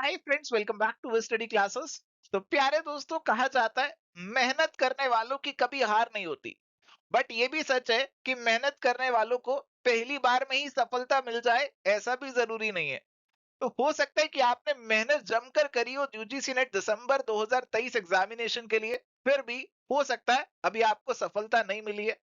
Hi friends, welcome back to study classes. तो प्यारे दोस्तों, कहा जाता है मेहनत करने वालों की कभी हार नहीं होती। बट ये भी सच है कि मेहनत करने वालों को पहली बार में ही सफलता मिल जाए ऐसा भी जरूरी नहीं है। तो हो सकता है कि आपने मेहनत जमकर करी हो यूजीसी नेट दिसंबर 2023 एग्जामिनेशन के लिए, फिर भी हो सकता है अभी आपको सफलता नहीं मिली है।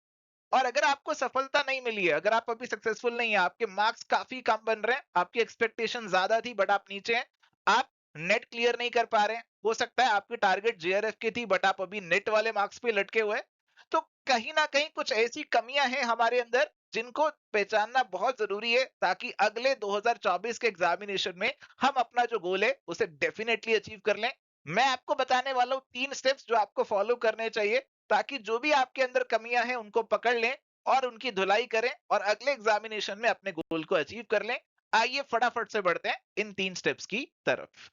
और अगर आपको सफलता नहीं मिली है, अगर आप अभी सक्सेसफुल नहीं है, आपके मार्क्स काफी कम बन रहे हैं, आपकी एक्सपेक्टेशन ज्यादा थी बट आप नीचे हैं, आप नेट क्लियर नहीं कर पा रहे हैं, हो सकता है आपकी टारगेट जेआरएफ की थी बट आप अभी नेट वाले मार्क्स पे लटके हुए हैं, तो कहीं ना कहीं कुछ ऐसी कमियां हैं हमारे अंदर जिनको पहचानना बहुत जरूरी है, ताकि अगले 2024 के एग्जामिनेशन में हम अपना जो गोल है उसे डेफिनेटली अचीव कर लें। मैं आपको बताने वाला हूँ 3 स्टेप्स जो आपको फॉलो करने चाहिए, ताकि जो भी आपके अंदर कमियां हैं उनको पकड़ लें और उनकी धुलाई करें और अगले एग्जामिनेशन में अपने गोल को अचीव कर लें। आइए फटाफट से बढ़ते हैं इन 3 स्टेप्स की तरफ।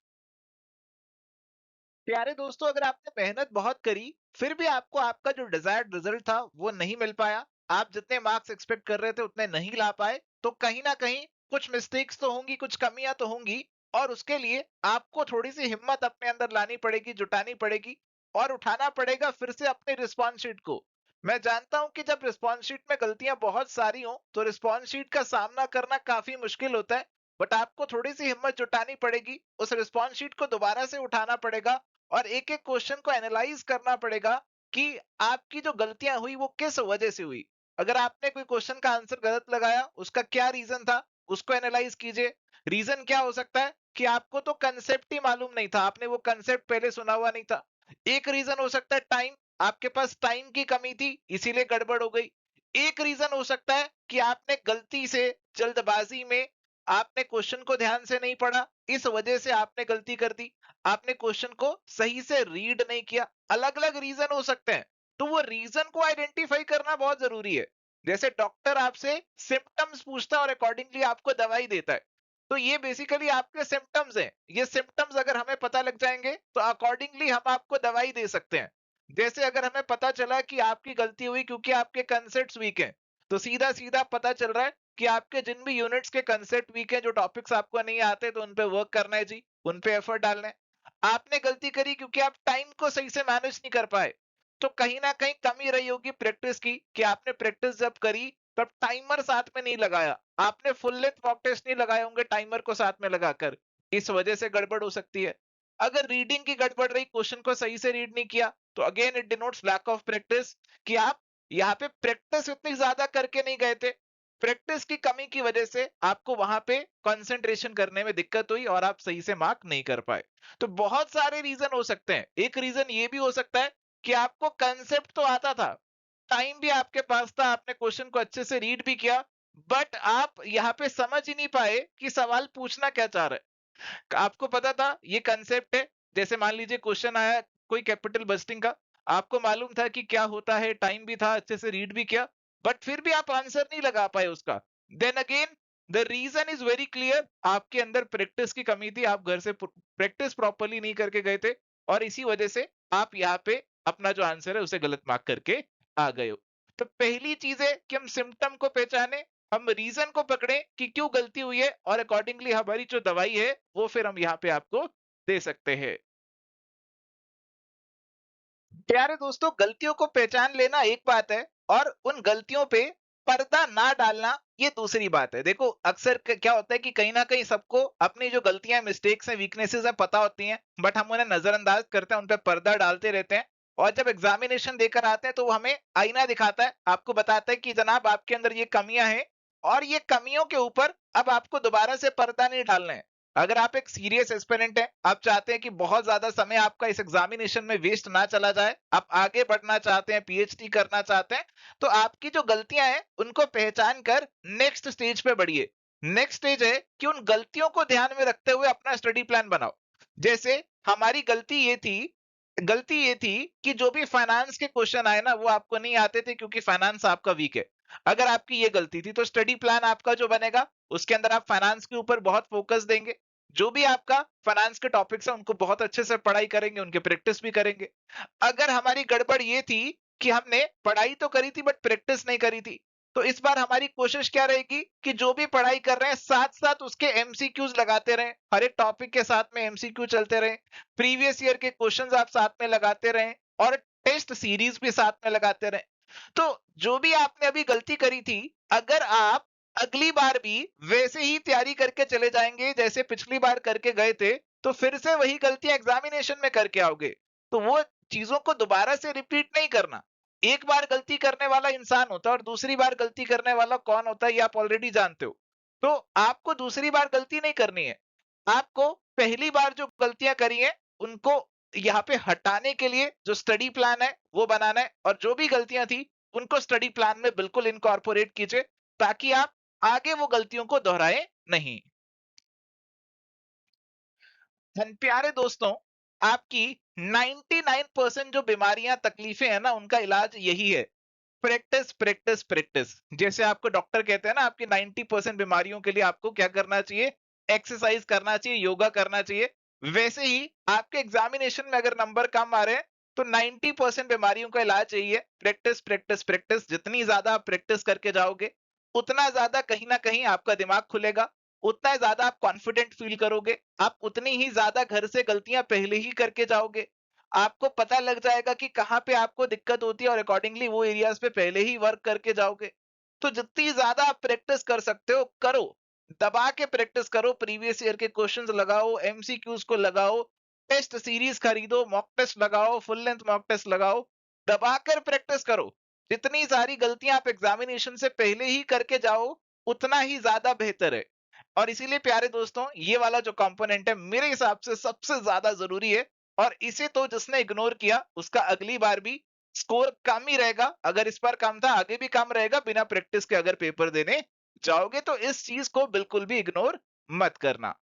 प्यारे दोस्तों, अगर आपने मेहनत बहुत करी फिर भी आपको आपका जो डिजायर्ड रिजल्ट था वो नहीं मिल पाया, आप जितने मार्क्स एक्सपेक्ट कर रहे थे उतने नहीं ला पाए, तो कहीं ना कहीं कुछ मिस्टेक्स तो होंगी, कुछ कमियां तो होंगी। और उसके लिए आपको थोड़ी सी हिम्मत अपने अंदर लानी पड़ेगी, जुटानी पड़ेगी और उठाना पड़ेगा फिर से अपने रिस्पॉन्स शीट को। मैं जानता हूं कि जब रिस्पॉन्स शीट में गलतियां बहुत सारी हो तो रिस्पॉन्स शीट का सामना करना काफी मुश्किल होता है। बट आपको थोड़ी सी हिम्मत जुटानी पड़ेगी, उस रिस्पॉन्स शीट को दोबारा से उठाना पड़ेगा और एक एक क्वेश्चन को एनालाइज करना पड़ेगा कि आपकी जो गलतियां हुई वो किस वजह से हुई। अगर आपने कोई क्वेश्चन का आंसर गलत लगाया, उसका क्या रीजन था, उसको एनालाइज कीजिए। रीजन क्या हो सकता है कि आपको तो कंसेप्ट ही मालूम नहीं था, आपने वो कंसेप्ट पहले सुना हुआ नहीं था। एक रीजन हो सकता है टाइम, आपके पास टाइम की कमी थी इसीलिए गड़बड़ हो गई। एक रीजन हो सकता है कि आपने गलती से, जल्दबाजी में आपने क्वेश्चन को ध्यान से नहीं पढ़ा, इस वजह से आपने गलती कर दी, आपने क्वेश्चन को सही से रीड नहीं किया। अलग अलग रीजन हो सकते हैं, तो वो रीजन को आइडेंटिफाई करना बहुत जरूरी है। जैसे डॉक्टर आपसे सिम्टम्स पूछता है और अकॉर्डिंगली आपको दवाई देता है, तो ये बेसिकली आपके सिम्टम्स हैं। ये सिम्टम्स अगर हमें पता लग जाएंगे तो अकॉर्डिंगली हम आपको दवाई दे सकते हैं। जैसे अगर हमें पता चला कि आपकी गलती हुई क्योंकि आपके कंसेप्ट वीक हैं, तो सीधा सीधा पता चल रहा है कि आपके जिन भी यूनिट्स के कंसेप्ट वीक हैं, जो टॉपिक्स आपको नहीं आते, तो उन पे वर्क करना है जी, उन पे एफर्ट डालना है। आपने गलती करी क्योंकि आप टाइम को सही से मैनेज नहीं कर पाए, तो कहीं ना कहीं कमी रही होगी प्रैक्टिस की, कि आपने प्रैक्टिस जब करी तब टाइमर साथ में नहीं लगाया, आपने फुल लेंथ मॉक टेस्ट नहीं लगाए होंगे टाइमर को साथ में लगाकर, इस वजह से गड़बड़ हो सकती है। अगर रीडिंग की गड़बड़ रही, क्वेश्चन को सही से रीड नहीं किया, तो again it denotes lack of practice, कि आप यहाँ पे प्रैक्टिस इतनी ज्यादा करके नहीं गए थे। प्रैक्टिस की कमी की वजह से आपको वहां पे कंसंट्रेशन करने में दिक्कत हुई और आप सही से मार्क नहीं कर पाए। तो बहुत सारे रीजन हो सकते हैं। एक रीजन ये भी हो सकता है कि आपको कंसेप्ट तो आता था, टाइम भी आपके पास था, आपने क्वेश्चन को अच्छे से रीड भी किया, बट आप यहाँ पे समझ ही नहीं पाए कि सवाल पूछना क्या चाह रहा है। आपको पता था ये कंसेप्ट है, जैसे मान लीजिए क्वेश्चन आया कोई कैपिटल बस्टिंग का, आपको मालूम था कि क्या होता है, टाइम भी था, अच्छे से रीड भी किया, बट फिर भी आप आंसर नहीं लगा पाए उसका। Then again the reason is very clear, आपके अंदर प्रैक्टिस की कमी थी, आप घर से प्रैक्टिस प्रॉपरली नहीं करके गए थे और इसी वजह से आप यहाँ पे अपना जो आंसर है उसे गलत मार्क करके आ गए हो। तो पहली चीज है कि हम सिम्टम को पहचाने, हम रीजन को पकड़े कि क्यों गलती हुई है और अकॉर्डिंगली हमारी जो दवाई है वो फिर हम यहाँ पे आपको दे सकते हैं। प्यारे दोस्तों, गलतियों को पहचान लेना एक बात है और उन गलतियों पे पर्दा ना डालना ये दूसरी बात है। देखो अक्सर क्या होता है कि कहीं ना कहीं सबको अपनी जो गलतियां, मिस्टेक्स हैं, वीकनेसेस हैं पता होती हैं, बट हम उन्हें नजरअंदाज करते हैं, उन पे पर्दा डालते रहते हैं। और जब एग्जामिनेशन देकर आते हैं तो वो हमें आईना दिखाता है, आपको बताता है कि जनाब आपके अंदर ये कमियां हैं और ये कमियों के ऊपर अब आपको दोबारा से पर्दा नहीं डालना है। अगर आप एक सीरियस एस्पिरेंट हैं, आप चाहते हैं कि बहुत ज्यादा समय आपका इस एग्जामिनेशन में वेस्ट ना चला जाए, आप आगे बढ़ना चाहते हैं, पीएचडी करना चाहते हैं, तो आपकी जो गलतियां हैं उनको पहचान कर नेक्स्ट स्टेज पे बढ़िए। नेक्स्ट स्टेज है कि उन गलतियों को ध्यान में रखते हुए अपना स्टडी प्लान बनाओ। जैसे हमारी गलती ये थी कि जो भी फाइनेंस के क्वेश्चन आए ना वो आपको नहीं आते थे क्योंकि फाइनेंस आपका वीक है। अगर आपकी ये गलती थी तो स्टडी प्लान आपका जो बनेगा उसके अंदर आप फाइनेंस के ऊपर बहुत फोकस देंगे। जो भी आपका फाइनेंस के टॉपिक्स है उनको बहुत अच्छे से पढ़ाई करेंगे, उनके प्रैक्टिस भी करेंगे। अगर हमारी गड़बड़ ये थी कि हमने पढ़ाई तो करी थी बट प्रैक्टिस नहीं करी थी, तो इस बार हमारी कोशिश क्या रहेगी कि जो भी पढ़ाई कर रहे हैं साथ साथ उसके एमसीक्यूज लगाते रहें, हर एक टॉपिक के साथ में एमसीक्यू चलते रहें, प्रीवियस ईयर के क्वेश्चंस आप साथ में लगाते रहें और टेस्ट सीरीज भी साथ में लगाते रहें। तो जो भी आपने अभी गलती करी थी, अगर आप अगली बार भी वैसे ही तैयारी करके चले जाएंगे जैसे पिछली बार करके गए थे, तो फिर से वही गलतियां एग्जामिनेशन में करके आओगे। तो वो चीजों को दोबारा से रिपीट नहीं करना। एक बार गलती करने वाला इंसान होता है और दूसरी बार गलती करने वाला कौन होता है ये आप ऑलरेडी जानते हो। तो आपको दूसरी बार गलती नहीं करनी है। आपको पहली बार जो गलतियां करी हैं उनको यहाँ पे हटाने के लिए जो स्टडी प्लान है वो बनाना है, और जो भी गलतियां थी उनको स्टडी प्लान में बिल्कुल इनकॉर्पोरेट कीजिए, ताकि आप आगे वो गलतियों को दोहराए नहीं। प्यारे दोस्तों, आपकी 99% जो बीमारियां तकलीफें हैं ना उनका इलाज यही है, प्रैक्टिस प्रैक्टिस प्रैक्टिस। जैसे आपको डॉक्टर कहते हैं ना आपकी 90% बीमारियों के लिए आपको क्या करना चाहिए, एक्सरसाइज करना चाहिए, योगा करना चाहिए। वैसे ही आपके एग्जामिनेशन में अगर नंबर कम आ रहे हैं तो 90% बीमारियों का इलाज यही है, प्रैक्टिस प्रैक्टिस प्रैक्टिस। जितनी ज्यादा आप प्रैक्टिस करके जाओगे उतना ज्यादा कहीं ना कहीं आपका दिमाग खुलेगा, उतना ज्यादा आप कॉन्फिडेंट फील करोगे, आप उतनी ही ज्यादा घर से गलतियां पहले ही करके जाओगे। आपको पता लग जाएगा कि कहाँ पे आपको दिक्कत होती है और अकॉर्डिंगली वो एरियाज पे पहले ही वर्क करके जाओगे। तो जितनी ज्यादा आप प्रैक्टिस कर सकते हो करो, दबा के प्रैक्टिस करो, प्रीवियस ईयर के क्वेश्चंस लगाओ, एमसीक्यूज को लगाओ, टेस्ट सीरीज खरीदो, मॉक टेस्ट लगाओ, फुल लेंथ मॉक टेस्ट लगाओ, दबाकर प्रैक्टिस करो। जितनी सारी गलतियां आप एग्जामिनेशन से पहले ही करके जाओ उतना ही ज्यादा बेहतर है। और इसीलिए प्यारे दोस्तों ये वाला जो कंपोनेंट है मेरे हिसाब से सबसे ज्यादा जरूरी है, और इसे तो जिसने इग्नोर किया उसका अगली बार भी स्कोर कम ही रहेगा। अगर इस बार कम था आगे भी कम रहेगा बिना प्रैक्टिस के अगर पेपर देने जाओगे, तो इस चीज को बिल्कुल भी इग्नोर मत करना।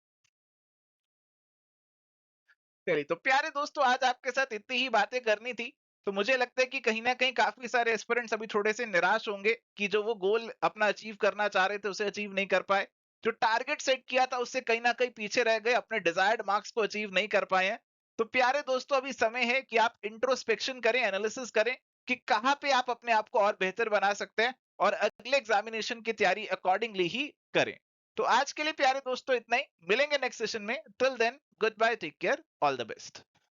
चलिए तो प्यारे दोस्तों आज आपके साथ इतनी ही बातें करनी थी। तो मुझे लगता है कि कहीं ना कहीं काफी सारे एस्पिरेंट्स अभी थोड़े से निराश होंगे कि जो वो गोल अपना अचीव करना चाह रहे थे उसे अचीव नहीं कर पाए, जो टारगेट सेट किया था उससे कहीं ना कहीं पीछे रह गए, अपने डिजायर्ड मार्क्स को अचीव नहीं कर पाए हैं। तो प्यारे दोस्तों अभी समय है कि आप इंट्रोस्पेक्शन करें, एनालिसिस करें कि कहाँ पे आप अपने आप को और बेहतर बना सकते हैं, और अगले एग्जामिनेशन की तैयारी अकॉर्डिंगली ही करें। तो आज के लिए प्यारे दोस्तों इतना ही, मिलेंगे नेक्स्ट सेशन में। Till then goodbye, take care, all the best.